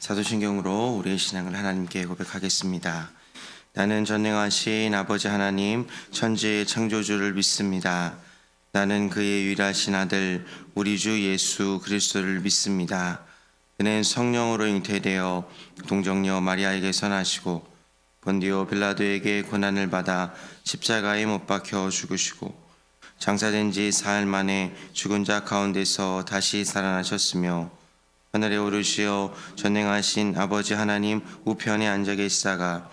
사도신경으로 우리의 신앙을 하나님께 고백하겠습니다. 나는 전능하신 아버지 하나님 천지의 창조주를 믿습니다. 나는 그의 유일하신 아들 우리 주 예수 그리스도를 믿습니다. 그는 성령으로 잉태되어 동정녀 마리아에게서 나시고 본디오 빌라도에게 고난을 받아 십자가에 못 박혀 죽으시고 장사된 지 사흘 만에 죽은 자 가운데서 다시 살아나셨으며 하늘에 오르시어 전능하신 아버지 하나님 우편에 앉아 계시다가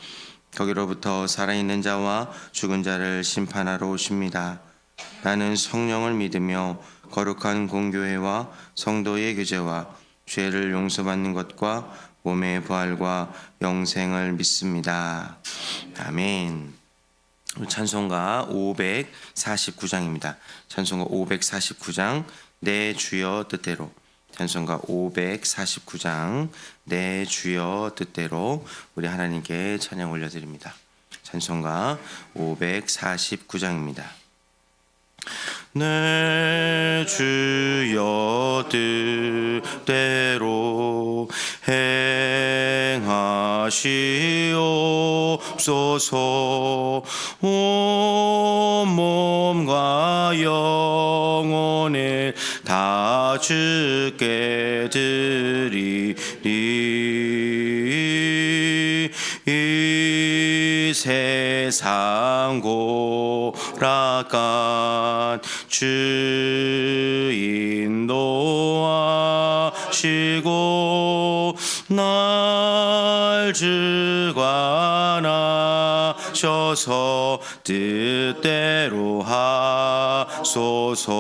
거기로부터 살아있는 자와 죽은 자를 심판하러 오십니다. 나는 성령을 믿으며 거룩한 공교회와 성도의 교제와 죄를 용서받는 것과 몸의 부활과 영생을 믿습니다. 아멘. 찬송가 549장입니다. 찬송가 549장 내 주여 뜻대로. 찬송가 549장 내 주여 뜻대로 우리 하나님께 찬양 올려드립니다. 찬송가 549장입니다. 내 주여 뜻대로 행하시옵소서. 온 몸과 영혼을 다 주께 드리리. 이 세상 고락한 주 인도하시고 날 주관하셔서 뜻대로 하소서.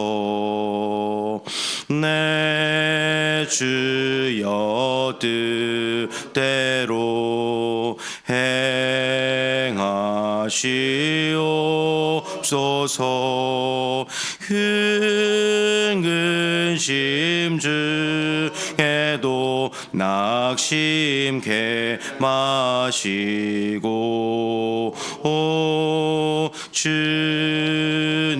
내 주여 뜻대로 행하시옵소서. 근심 중에도 낙심케 마시고 주님도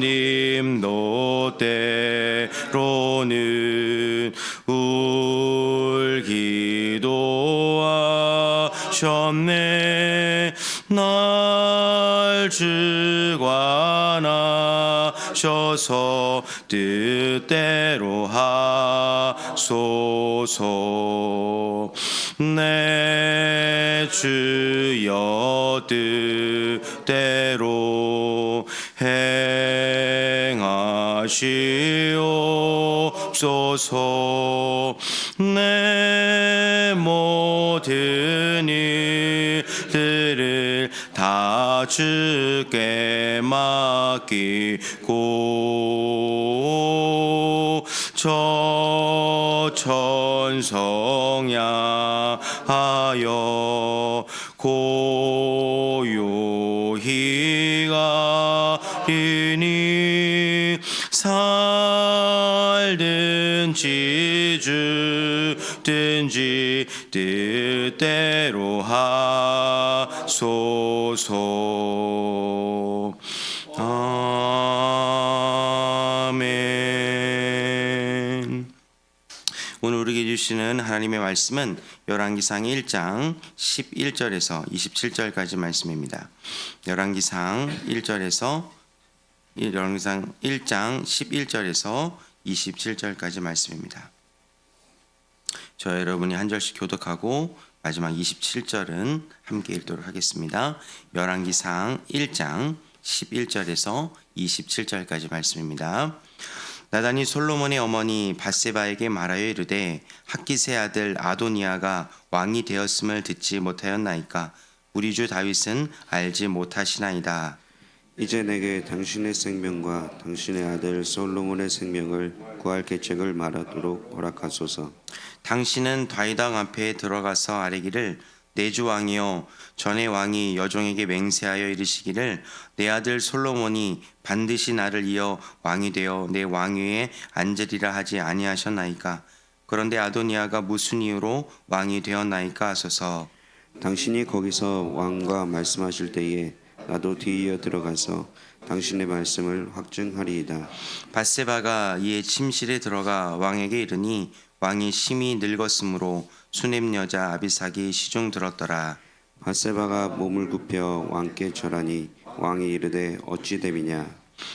때로는 울기도 하셨네. 날 주관하셔서 뜻대로 하소서. 내 주여 뜻대로 행하시옵소서. 내 모든 일들을 다 주께 맡기고 저 천성 향하여 고요히 가리니 살든지 죽든지 뜻대로 하소서. 아멘. 오늘 우리에게 주시는 하나님의 말씀은 열왕기상 1장 11절에서 27절까지 말씀입니다. 열왕기상 1장 11절에서 27절까지 말씀입니다. 저 여러분이 한 절씩 교독하고 마지막 27절은 함께 읽도록 하겠습니다. 열왕기상 1장 11절에서 27절까지 말씀입니다. 나단이 솔로몬의 어머니 밧세바에게 말하여 이르되 학기세 아들 아도니아가 왕이 되었음을 듣지 못하였나이까? 우리 주 다윗은 알지 못하시나이다. 이제 내게 당신의 생명과 당신의 아들 솔로몬의 생명을 구할 계책을 말하도록 허락하소서. 당신은 다윗왕 앞에 들어가서 아뢰기를 내 주 왕이여, 전에 왕이 여종에게 맹세하여 이르시기를 내 아들 솔로몬이 반드시 나를 이어 왕이 되어 내 왕위에 앉으리라 하지 아니하셨나이까? 그런데 아도니아가 무슨 이유로 왕이 되었나이까 하소서. 당신이 거기서 왕과 말씀하실 때에 나도 뒤이어 들어가서 당신의 말씀을 확증하리이다. 밧세바가 이에 침실에 들어가 왕에게 이르니 왕이 심히 늙었으므로 수넴 여자 아비삭이 시중 들었더라. 바세바가 몸을 굽혀 왕께 절하니 왕이 이르되 어찌 됨이냐.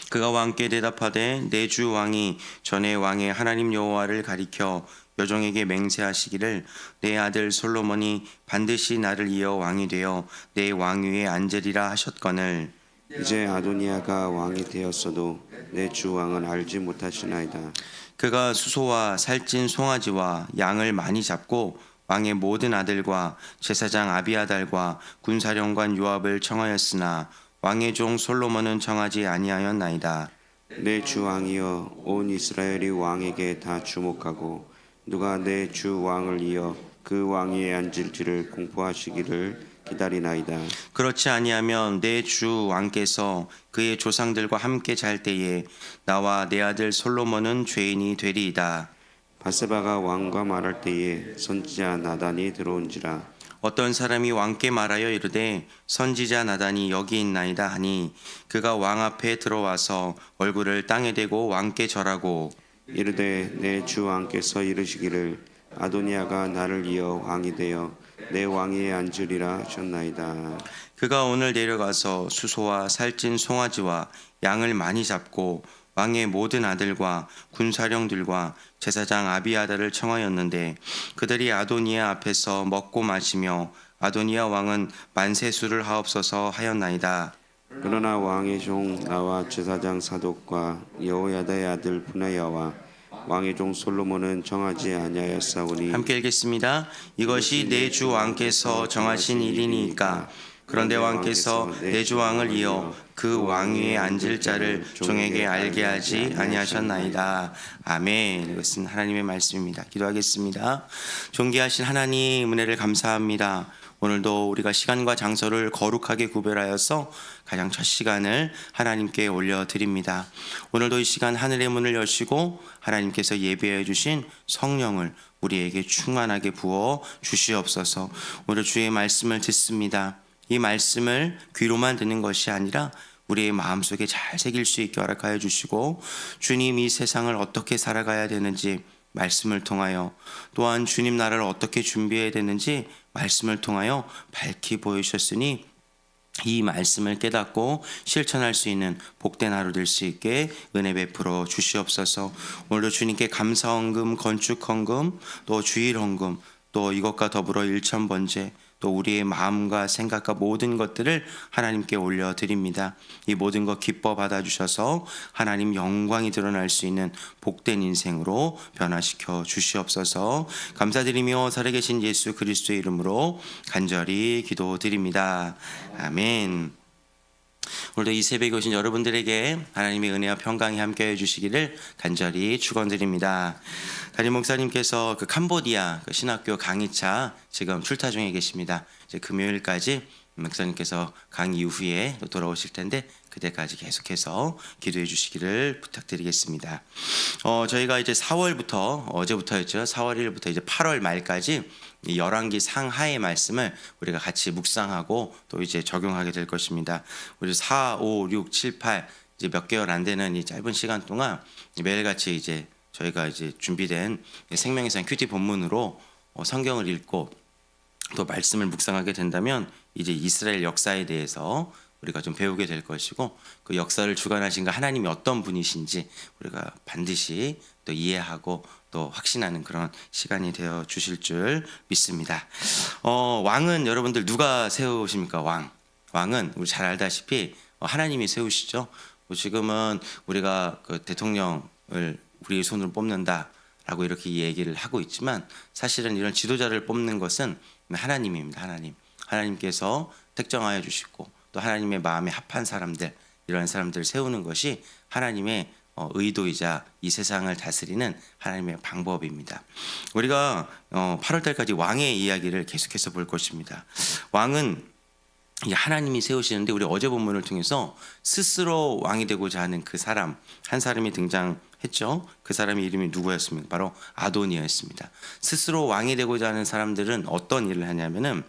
그가 왕께 대답하되 내 주 왕이 전에 왕의 하나님 여호와를 가리켜 여종에게 맹세하시기를 내 아들 솔로몬이 반드시 나를 이어 왕이 되어 내 왕위에 앉으리라 하셨거늘. 이제 아도니아가 왕이 되었어도 내 주 왕은 알지 못하시나이다. 그가 수소와 살찐 송아지와 양을 많이 잡고 왕의 모든 아들과 제사장 아비아달과 군사령관 요압을 청하였으나 왕의 종 솔로몬은 청하지 아니하였나이다. 내 주 왕이여 온 이스라엘이 왕에게 다 주목하고 누가 내 주 왕을 이어 그 왕위에 앉을지를 공포하시기를 기다리나이다. 그렇지 아니하면 내 주 왕께서 그의 조상들과 함께 잘 때에 나와 내 아들 솔로몬은 죄인이 되리이다. 바세바가 왕과 말할 때에 선지자 나단이 들어온지라. 어떤 사람이 왕께 말하여 이르되 선지자 나단이 여기 있나이다 하니 그가 왕 앞에 들어와서 얼굴을 땅에 대고 왕께 절하고 이르되 내 주 왕께서 이르시기를 아도니아가 나를 이어 왕이 되어 내 왕위에 앉으리라 하셨나이다. 그가 오늘 내려가서 수소와 살찐 송아지와 양을 많이 잡고 왕의 모든 아들과 군사령들과 제사장 아비아달을 청하였는데 그들이 아도니아 앞에서 먹고 마시며 아도니아 왕은 만세수를 하옵소서 하였나이다. 그러나 왕의 종 나와 제사장 사독과 여호야다의 아들 분하야와 왕의 종 솔로몬은 정하지 아니하였사오니 함께 읽겠습니다. 이것이 내 주 왕께서 정하신 일이니까. 그런데 왕께서 내 주 왕을 이어 그 왕위에 앉을 자를 종에게 알게 하지 아니하셨나이다. 아멘. 이것은 하나님의 말씀입니다. 기도하겠습니다. 존귀하신 하나님 은혜를 감사합니다. 오늘도 우리가 시간과 장소를 거룩하게 구별하여서 가장 첫 시간을 하나님께 올려드립니다. 오늘도 이 시간 하늘의 문을 여시고 하나님께서 예배해 주신 성령을 우리에게 충만하게 부어 주시옵소서. 오늘 주의 말씀을 듣습니다. 이 말씀을 귀로만 듣는 것이 아니라 우리의 마음속에 잘 새길 수 있게 허락하여 주시고 주님 이 세상을 어떻게 살아가야 되는지 말씀을 통하여 또한 주님 나라를 어떻게 준비해야 되는지 말씀을 통하여 밝히 보여주셨으니 이 말씀을 깨닫고 실천할 수 있는 복된 하루 될 수 있게 은혜 베풀어 주시옵소서. 오늘도 주님께 감사헌금, 건축헌금, 또 주일헌금, 또 이것과 더불어 일천번제, 또 우리의 마음과 생각과 모든 것들을 하나님께 올려드립니다. 이 모든 것 기뻐 받아주셔서 하나님 영광이 드러날 수 있는 복된 인생으로 변화시켜 주시옵소서. 감사드리며 살아계신 예수 그리스도의 이름으로 간절히 기도드립니다. 아멘. 오늘도 이 새벽에 오신 여러분들에게 하나님의 은혜와 평강이 함께해 주시기를 간절히 축원드립니다. 담임 목사님께서 그 캄보디아 그 신학교 강의차 지금 출타 중에 계십니다. 이제 금요일까지 목사님께서 강의 이후에 또 돌아오실 텐데 그때까지 계속해서 기도해 주시기를 부탁드리겠습니다. 저희가 이제 4월부터 어제부터였죠. 4월 1일부터 이제 8월 말까지 이 열왕기 상하의 말씀을 우리가 같이 묵상하고 또 이제 적용하게 될 것입니다. 우리 4, 5, 6, 7, 8 이제 몇 개월 안 되는 이 짧은 시간 동안 매일같이 이제 저희가 이제 준비된 생명의 산 큐티 본문으로 성경을 읽고 또 말씀을 묵상하게 된다면 이제 이스라엘 역사에 대해서 우리가 좀 배우게 될 것이고 그 역사를 주관하신 그 하나님이 어떤 분이신지 우리가 반드시 또 이해하고 또 확신하는 그런 시간이 되어 주실 줄 믿습니다. 왕은 여러분들 누가 세우십니까? 왕은 우리 잘 알다시피 하나님이 세우시죠. 지금은 우리가 그 대통령을 우리의 손으로 뽑는다라고 이렇게 얘기를 하고 있지만 사실은 이런 지도자를 뽑는 것은 하나님입니다. 하나님께서 택정하여 주시고 또 하나님의 마음에 합한 사람들 이런 사람들을 세우는 것이 하나님의 의도이자 이 세상을 다스리는 하나님의 방법입니다. 우리가 8월 달까지 왕의 이야기를 계속해서 볼 것입니다. 왕은 하나님이 세우시는데 우리 어제 본문을 통해서 스스로 왕이 되고자 하는 그 사람 한 사람이 등장했죠. 그 사람의 이름이 누구였습니까? 바로 아도니아였습니다. 스스로 왕이 되고자 하는 사람들은 어떤 일을 하냐면은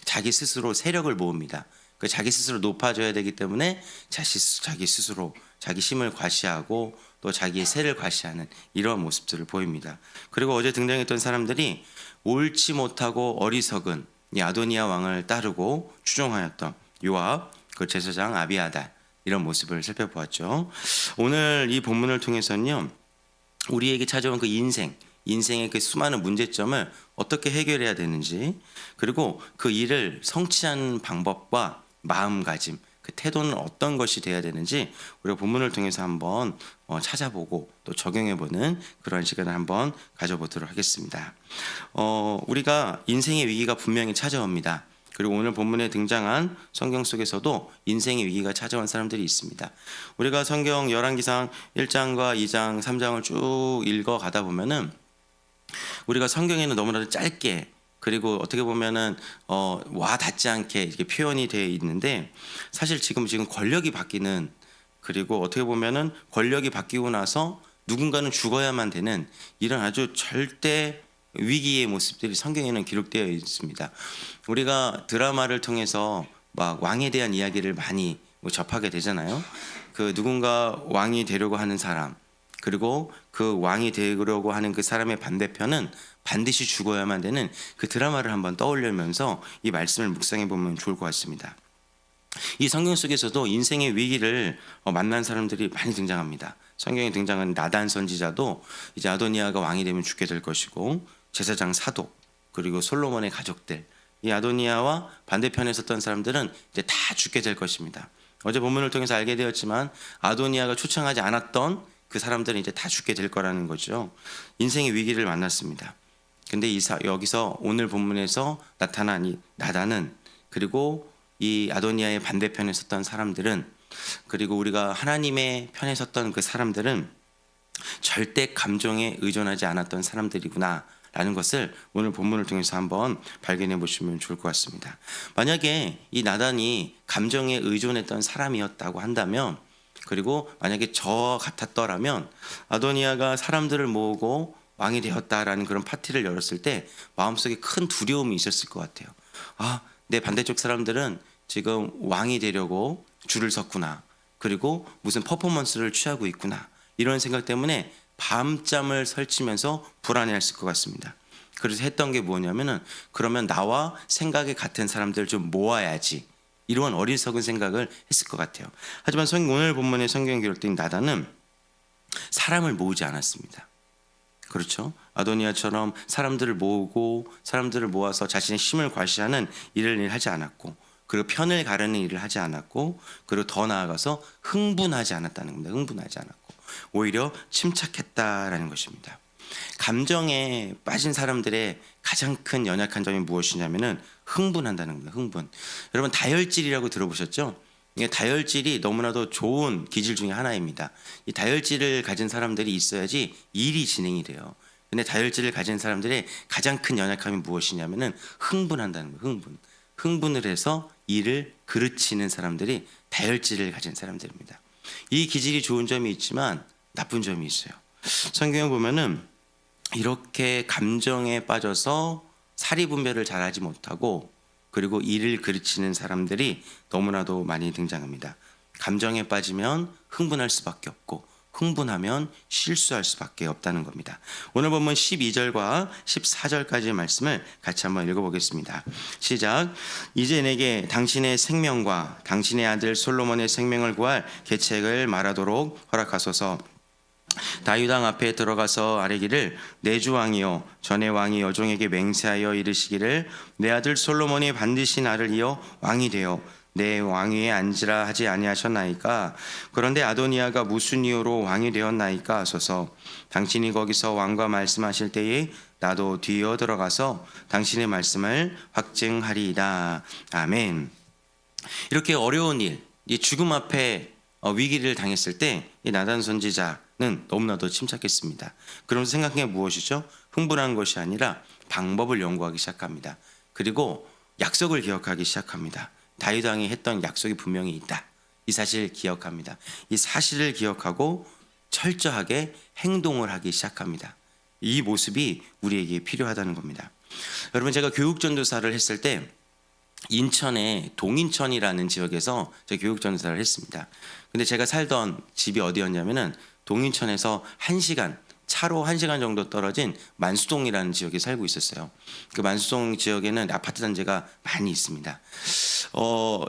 자기 스스로 세력을 모읍니다. 자기 스스로 높아져야 되기 때문에 자기 스스로 자기 힘을 과시하고 또 자기의 세를 과시하는 이러한 모습들을 보입니다. 그리고 어제 등장했던 사람들이 옳지 못하고 어리석은 이 아도니아 왕을 따르고 추종하였던 요압, 그 제사장 아비아달 이런 모습을 살펴보았죠. 오늘 이 본문을 통해서는요, 우리에게 찾아온 그 인생의 그 수많은 문제점을 어떻게 해결해야 되는지, 그리고 그 일을 성취하는 방법과 마음가짐, 그 태도는 어떤 것이 돼야 되는지 우리가 본문을 통해서 한번 찾아보고 또 적용해보는 그런 시간을 한번 가져보도록 하겠습니다. 우리가 인생의 위기가 분명히 찾아옵니다. 그리고 오늘 본문에 등장한 성경 속에서도 인생의 위기가 찾아온 사람들이 있습니다. 우리가 성경 열왕기상 1장과 2장, 3장을 쭉 읽어가다 보면은 우리가 성경에는 너무나도 짧게, 그리고 어떻게 보면은 와 닿지 않게 이렇게 표현이 되어 있는데, 사실 지금 권력이 바뀌는, 그리고 어떻게 보면은 권력이 바뀌고 나서 누군가는 죽어야만 되는 이런 아주 절대 위기의 모습들이 성경에는 기록되어 있습니다. 우리가 드라마를 통해서 막 왕에 대한 이야기를 많이 접하게 되잖아요. 그 누군가 왕이 되려고 하는 사람, 그리고 그 왕이 되려고 하는 그 사람의 반대편은 반드시 죽어야만 되는 그 드라마를 한번 떠올리면서 이 말씀을 묵상해 보면 좋을 것 같습니다. 이 성경 속에서도 인생의 위기를 만난 사람들이 많이 등장합니다. 성경에 등장한 나단 선지자도 이제 아도니아가 왕이 되면 죽게 될 것이고, 제사장 사독, 그리고 솔로몬의 가족들, 이 아도니아와 반대편에 섰던 사람들은 이제 다 죽게 될 것입니다. 어제 본문을 통해서 알게 되었지만 아도니아가 초청하지 않았던 그 사람들은 이제 다 죽게 될 거라는 거죠. 인생의 위기를 만났습니다. 근데 여기서 오늘 본문에서 나타난 이 나단은, 그리고 이 아도니아의 반대편에 섰던 사람들은, 그리고 우리가 하나님의 편에 섰던 그 사람들은 절대 감정에 의존하지 않았던 사람들이구나 라는 것을 오늘 본문을 통해서 한번 발견해 보시면 좋을 것 같습니다. 만약에 이 나단이 감정에 의존했던 사람이었다고 한다면, 그리고 만약에 저 같았더라면 아도니아가 사람들을 모으고 왕이 되었다라는 그런 파티를 열었을 때 마음속에 큰 두려움이 있었을 것 같아요. 내 반대쪽 사람들은 지금 왕이 되려고 줄을 섰구나, 그리고 무슨 퍼포먼스를 취하고 있구나, 이런 생각 때문에 밤잠을 설치면서 불안해했을 것 같습니다. 그래서 했던 게 뭐냐면은, 그러면 나와 생각이 같은 사람들 좀 모아야지, 이런 어리석은 생각을 했을 것 같아요. 하지만 오늘 본문의 성경에 기록된 나단은 사람을 모으지 않았습니다. 그렇죠? 아도니아처럼 사람들을 모아서 자신의 힘을 과시하는 일을 하지 않았고, 그리고 편을 가르는 일을 하지 않았고, 그리고 더 나아가서 흥분하지 않았다는 겁니다. 흥분하지 않았고 오히려 침착했다라는 것입니다. 감정에 빠진 사람들의 가장 큰 연약한 점이 무엇이냐면은 흥분한다는 겁니다. 흥분. 여러분, 다혈질이라고 들어보셨죠? 이게 다혈질이 너무나도 좋은 기질 중에 하나입니다. 이 다혈질을 가진 사람들이 있어야지 일이 진행이 돼요. 근데 다혈질을 가진 사람들의 가장 큰 연약함이 무엇이냐면은 흥분한다는 거예요. 흥분을 해서 일을 그르치는 사람들이 다혈질을 가진 사람들입니다. 이 기질이 좋은 점이 있지만 나쁜 점이 있어요. 성경에 보면은 이렇게 감정에 빠져서 사리분별을 잘하지 못하고, 그리고 일을 그르치는 사람들이 너무나도 많이 등장합니다. 감정에 빠지면 흥분할 수밖에 없고, 흥분하면 실수할 수밖에 없다는 겁니다. 오늘 본문 12절과 14절까지의 말씀을 같이 한번 읽어보겠습니다. 시작. 이제 내게 당신의 생명과 당신의 아들 솔로몬의 생명을 구할 계책을 말하도록 허락하소서. 다윗 왕 앞에 들어가서 아뢰기를, 내 주 왕이여 전에 왕이 여종에게 맹세하여 이르시기를, 내 아들 솔로몬이 반드시 나를 이어 왕이 되어 내 왕위에 앉으라 하지 아니하셨나이까? 그런데 아도니아가 무슨 이유로 왕이 되었나이까 하소서. 당신이 거기서 왕과 말씀하실 때에 나도 뒤이어 들어가서 당신의 말씀을 확증하리이다. 아멘. 이렇게 어려운 일, 이 죽음 앞에 위기를 당했을 때 이 나단 선지자는 너무나도 침착했습니다. 그러면서 생각한 게 무엇이죠? 흥분한 것이 아니라 방법을 연구하기 시작합니다. 그리고 약속을 기억하기 시작합니다. 다윗 왕이 했던 약속이 분명히 있다. 이 사실을 기억합니다. 이 사실을 기억하고 철저하게 행동을 하기 시작합니다. 이 모습이 우리에게 필요하다는 겁니다. 여러분, 제가 교육전도사를 했을 때 인천의 동인천이라는 지역에서 제가 교육전도사를 했습니다. 근데 제가 살던 집이 어디였냐면은 동인천에서 1시간 차로 1시간 정도 떨어진 만수동이라는 지역에 살고 있었어요. 그 만수동 지역에는 아파트 단지가 많이 있습니다.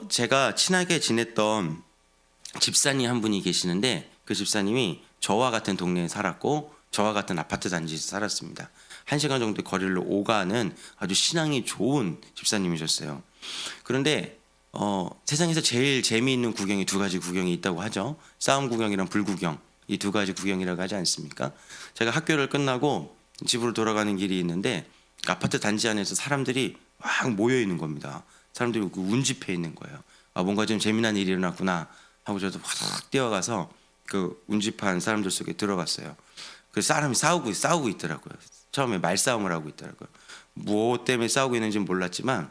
제가 친하게 지냈던 집사님 한 분이 계시는데 그 집사님이 저와 같은 동네에 살았고 저와 같은 아파트 단지에서 살았습니다. 1시간 정도 거리를 오가는 아주 신앙이 좋은 집사님이셨어요. 그런데 세상에서 제일 재미있는 구경이 두 가지 구경이 있다고 하죠. 싸움 구경이랑 불구경, 이 두 가지 구경이라고 하지 않습니까? 제가 학교를 끝나고 집으로 돌아가는 길이 있는데 아파트 단지 안에서 사람들이 막 모여 있는 겁니다. 사람들이 그 운집해 있는 거예요. 뭔가 좀 재미난 일이 일어났구나 하고 저도 확 뛰어가서 그 운집한 사람들 속에 들어갔어요. 그 사람이 싸우고 있더라고요. 처음에 말싸움을 하고 있더라고요. 뭐 때문에 싸우고 있는지는 몰랐지만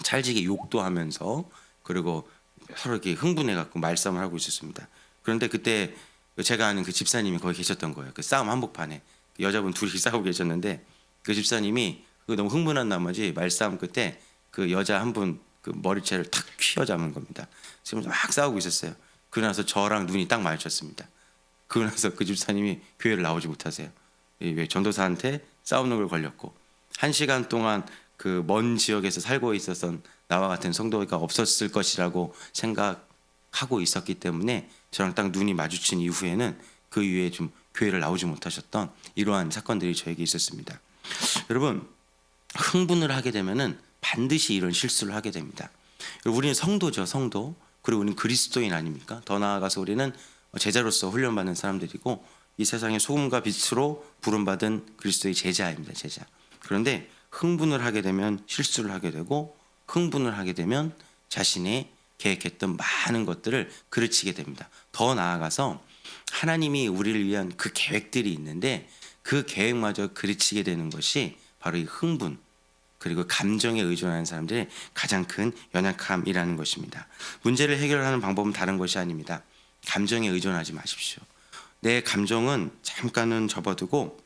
찰지게 욕도 하면서 그리고 서로 이렇게 흥분해 갖고 말싸움을 하고 있었습니다. 그런데 그때 제가 아는 그 집사님이 거기 계셨던 거예요. 그 싸움 한복판에 여자분 둘이 싸우고 계셨는데 그 집사님이 너무 흥분한 나머지 말싸움 끝에 그 여자 한 분 그 머리채를 탁 휘어잡은 겁니다. 지금 막 싸우고 있었어요. 그러고 나서 저랑 눈이 딱 마주쳤습니다. 그러고 나서 그 집사님이 교회를 나오지 못하세요. 왜 전도사한테 싸우는 걸 걸렸고 1시간 동안 그 먼 지역에서 살고 있었던 나와 같은 성도가 없었을 것이라고 생각하고 있었기 때문에 저랑 딱 눈이 마주친 이후에는 그 이후에 좀 교회를 나오지 못하셨던 이러한 사건들이 저에게 있었습니다. 여러분, 흥분을 하게 되면은 반드시 이런 실수를 하게 됩니다. 우리는 성도죠, 성도. 그리고 우리는 그리스도인 아닙니까? 더 나아가서 우리는 제자로서 훈련받는 사람들이고 이 세상의 소금과 빛으로 부름받은 그리스도의 제자입니다, 제자. 그런데 흥분을 하게 되면 실수를 하게 되고 흥분을 하게 되면 자신의 계획했던 많은 것들을 그르치게 됩니다. 더 나아가서 하나님이 우리를 위한 그 계획들이 있는데 그 계획마저 그르치게 되는 것이 바로 이 흥분 그리고 감정에 의존하는 사람들의 가장 큰 연약함이라는 것입니다. 문제를 해결하는 방법은 다른 것이 아닙니다. 감정에 의존하지 마십시오. 내 감정은 잠깐은 접어두고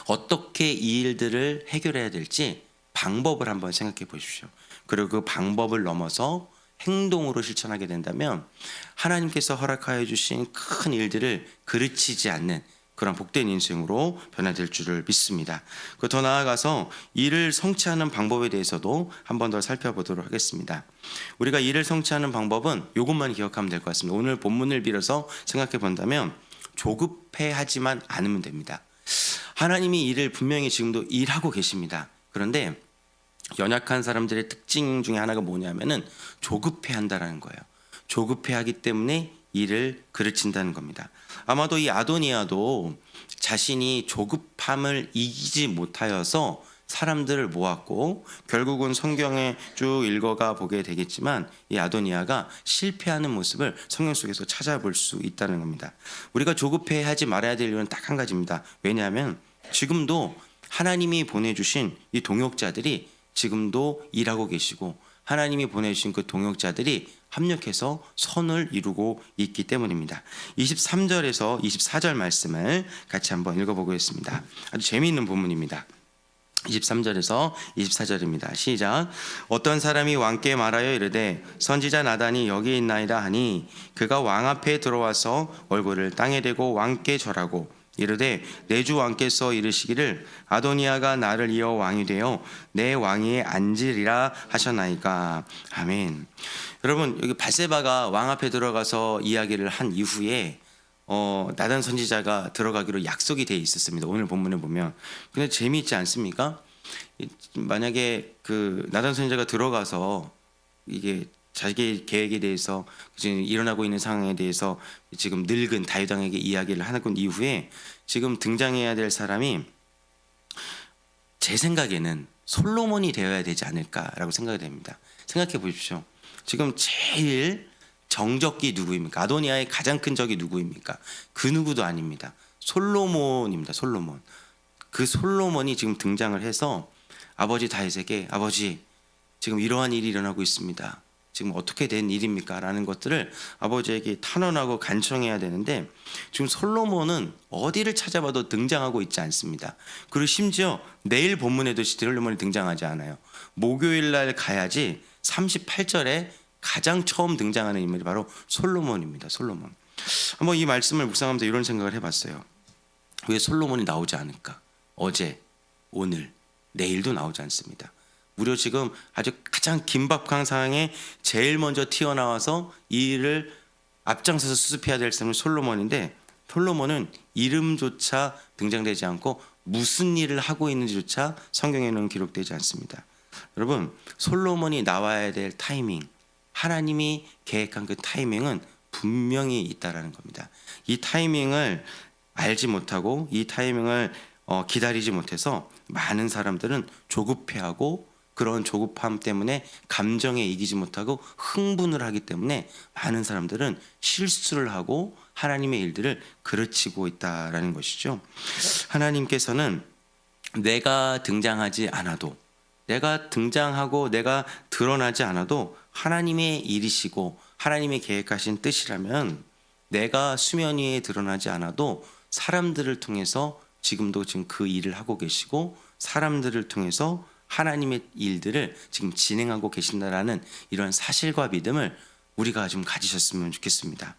어떻게 이 일들을 해결해야 될지 방법을 한번 생각해 보십시오. 그리고 그 방법을 넘어서 행동으로 실천하게 된다면 하나님께서 허락하여 주신 큰 일들을 그르치지 않는 그런 복된 인생으로 변화될 줄을 믿습니다. 더 나아가서 일을 성취하는 방법에 대해서도 한 번 더 살펴보도록 하겠습니다. 우리가 일을 성취하는 방법은 이것만 기억하면 될 것 같습니다. 오늘 본문을 빌어서 생각해 본다면 조급해하지만 않으면 됩니다. 하나님이 일을 분명히 지금도 일하고 계십니다. 그런데 연약한 사람들의 특징 중에 하나가 뭐냐면은 조급해한다라는 거예요. 조급해하기 때문에 일을 그르친다는 겁니다. 아마도 이 아도니아도 자신이 조급함을 이기지 못하여서 사람들을 모았고 결국은 성경에 쭉 읽어가 보게 되겠지만 이 아도니아가 실패하는 모습을 성경 속에서 찾아볼 수 있다는 겁니다. 우리가 조급해하지 말아야 될 이유는 딱 한 가지입니다. 왜냐하면 지금도 하나님이 보내주신 이 동역자들이 지금도 일하고 계시고 하나님이 보내주신 그 동역자들이 합력해서 선을 이루고 있기 때문입니다. 23절에서 24절 말씀을 같이 한번 읽어보겠습니다. 아주 재미있는 본문입니다. 23절에서 24절입니다. 시작. 어떤 사람이 왕께 말하여 이르되 선지자 나단이 여기 있나이다 하니 그가 왕 앞에 들어와서 얼굴을 땅에 대고 왕께 절하고 이르되 내 주 왕께서 이르시기를 아도니아가 나를 이어 왕이 되어 내 왕위에 앉으리라 하셨나이까. 아멘. 여러분, 여기 밧세바가 왕 앞에 들어가서 이야기를 한 이후에 나단 선지자가 들어가기로 약속이 돼 있었습니다. 오늘 본문에 보면. 근데 재미있지 않습니까? 만약에 그 나단 선지자가 들어가서 이게 자기 계획에 대해서 지금 일어나고 있는 상황에 대해서 지금 늙은 다윗 왕에게 이야기를 하는 이후에 지금 등장해야 될 사람이 제 생각에는 솔로몬이 되어야 되지 않을까라고 생각이 됩니다. 생각해 보십시오. 지금 제일 정적이 누구입니까? 아도니아의 가장 큰 적이 누구입니까? 그 누구도 아닙니다. 솔로몬입니다. 솔로몬. 그 솔로몬이 지금 등장을 해서 아버지 다윗에게 아버지 지금 이러한 일이 일어나고 있습니다. 지금 어떻게 된 일입니까? 라는 것들을 아버지에게 탄원하고 간청해야 되는데 지금 솔로몬은 어디를 찾아봐도 등장하고 있지 않습니다. 그리고 심지어 내일 본문에도 솔로몬이 등장하지 않아요. 목요일 날 가야지 38절에 가장 처음 등장하는 인물이 바로 솔로몬입니다. 솔로몬. 한번 이 말씀을 묵상하면서 이런 생각을 해봤어요. 왜 솔로몬이 나오지 않을까? 어제, 오늘, 내일도 나오지 않습니다. 무려 지금 아주 가장 긴박한 상황에 제일 먼저 튀어나와서 이 일을 앞장서서 수습해야 될 사람은 솔로몬인데, 솔로몬은 이름조차 등장되지 않고 무슨 일을 하고 있는지조차 성경에는 기록되지 않습니다. 여러분, 솔로몬이 나와야 될 타이밍, 하나님이 계획한 그 타이밍은 분명히 있다라는 겁니다. 이 타이밍을 알지 못하고 이 타이밍을 기다리지 못해서 많은 사람들은 조급해하고, 그런 조급함 때문에 감정에 이기지 못하고 흥분을 하기 때문에 많은 사람들은 실수를 하고 하나님의 일들을 그르치고 있다라는 것이죠. 하나님께서는 내가 등장하지 않아도, 내가 등장하고 내가 드러나지 않아도 하나님의 일이시고 하나님의 계획하신 뜻이라면, 내가 수면 위에 드러나지 않아도 사람들을 통해서 지금 그 일을 하고 계시고 사람들을 통해서 하나님의 일들을 지금 진행하고 계신다라는 이런 사실과 믿음을 우리가 좀 가지셨으면 좋겠습니다.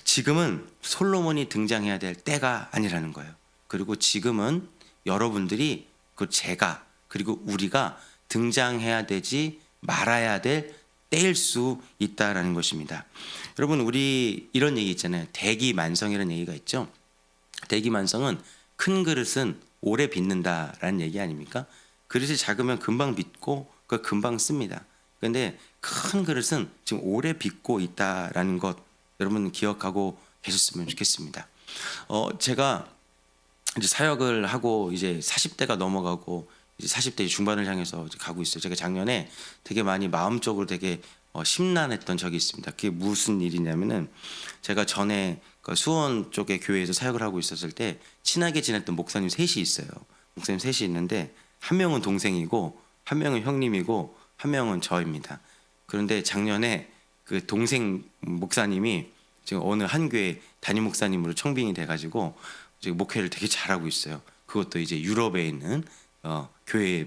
지금은 솔로몬이 등장해야 될 때가 아니라는 거예요. 그리고 지금은 여러분들이, 제가, 그리고 우리가 등장해야 되지 말아야 될 때일 수 있다라는 것입니다. 여러분, 우리 이런 얘기 있잖아요. 대기만성이라는 얘기가 있죠. 대기만성은 큰 그릇은 오래 빚는다라는 얘기 아닙니까? 그릇이 작으면 금방 빚고 금방 씁니다. 그런데 큰 그릇은 지금 오래 빚고 있다라는 것, 여러분 기억하고 계셨으면 좋겠습니다. 제가 이제 사역을 하고 이제 40대가 넘어가고 이제 40대 중반을 향해서 이제 가고 있어요. 제가 작년에 되게 많이 마음적으로 되게 심란했던 적이 있습니다. 그게 무슨 일이냐면은, 제가 전에 수원 쪽의 교회에서 사역을 하고 있었을 때 친하게 지냈던 목사님 셋이 있어요. 목사님 셋이 있는데 한 명은 동생이고 한 명은 형님이고 한 명은 저입니다. 그런데 작년에 그 동생 목사님이 지금 어느 한 교회 담임 목사님으로 청빙이 돼가지고 지금 목회를 되게 잘하고 있어요. 그것도 이제 유럽에 있는 교회에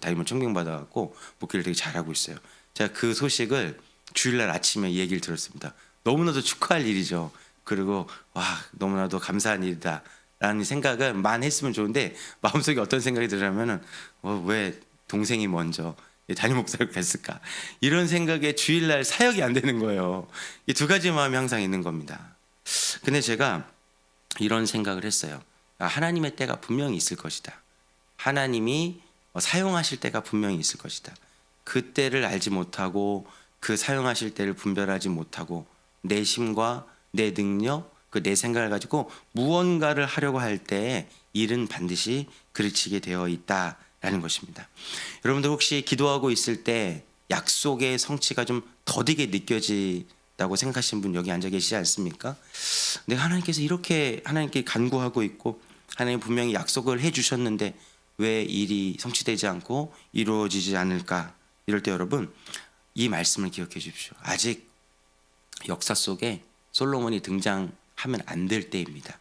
담임을 청빙받아갖고 목회를 되게 잘하고 있어요. 제가 그 소식을 주일날 아침에 이 얘기를 들었습니다. 너무나도 축하할 일이죠. 그리고 와, 너무나도 감사한 일이다 라는 생각을만 했으면 좋은데, 마음속에 어떤 생각이 들냐면은 왜 동생이 먼저 담임 목사를 갔을까, 이런 생각에 주일날 사역이 안 되는 거예요. 이 두 가지 마음이 항상 있는 겁니다. 근데 제가 이런 생각을 했어요. 하나님의 때가 분명히 있을 것이다. 하나님이 사용하실 때가 분명히 있을 것이다. 그 때를 알지 못하고 그 사용하실 때를 분별하지 못하고 내 심과 내 능력, 내 생각을 가지고 무언가를 하려고 할 때 일은 반드시 그르치게 되어 있다라는 것입니다. 여러분들 혹시 기도하고 있을 때 약속의 성취가 좀 더디게 느껴지다고 생각하시는 분 여기 앉아 계시지 않습니까? 내가 하나님께서 이렇게 하나님께 간구하고 있고 하나님 분명히 약속을 해주셨는데 왜 일이 성취되지 않고 이루어지지 않을까? 이럴 때 여러분, 이 말씀을 기억해 주십시오. 아직 역사 속에 솔로몬이 등장하면 안 될 때입니다.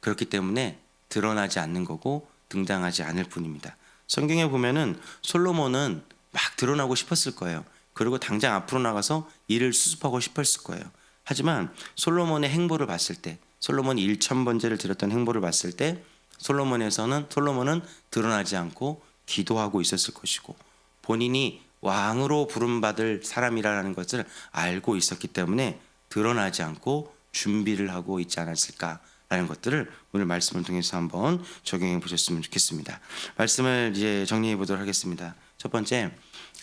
그렇기 때문에 드러나지 않는 거고 등장하지 않을 뿐입니다. 성경에 보면은 솔로몬은 막 드러나고 싶었을 거예요. 그리고 당장 앞으로 나가서 일을 수습하고 싶었을 거예요. 하지만 솔로몬의 행보를 봤을 때, 솔로몬이 1000번제를 드렸던 행보를 봤을 때 솔로몬은 드러나지 않고 기도하고 있었을 것이고, 본인이 왕으로 부름받을 사람이라는 것을 알고 있었기 때문에 드러나지 않고 준비를 하고 있지 않았을까라는 것들을 오늘 말씀을 통해서 한번 적용해 보셨으면 좋겠습니다. 말씀을 이제 정리해 보도록 하겠습니다. 첫 번째,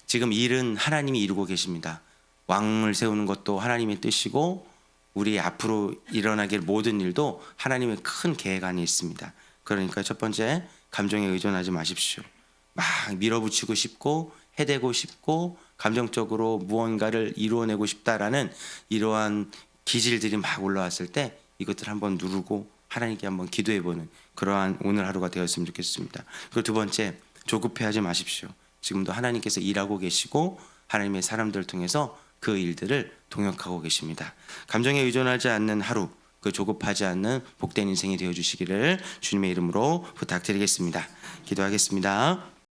지금 일은 하나님이 이루고 계십니다. 왕을 세우는 것도 하나님의 뜻이고 우리 앞으로 일어나길 모든 일도 하나님의 큰 계획 안에 있습니다. 그러니까 첫 번째, 감정에 의존하지 마십시오. 막 밀어붙이고 싶고 해대고 싶고 감정적으로 무언가를 이루어내고 싶다라는 이러한 기질들이 막 올라왔을 때 이것들 한번 누르고 하나님께 한번 기도해보는 그러한 오늘 하루가 되었으면 좋겠습니다. 그리고 두 번째, 조급해하지 마십시오. 지금도 하나님께서 일하고 계시고 하나님의 사람들을 통해서 그 일들을 동역하고 계십니다. 감정에 의존하지 않는 하루, 조급하지 않는 복된 인생이 되어주시기를 주님의 이름으로 부탁드리겠습니다. 기도하겠습니다.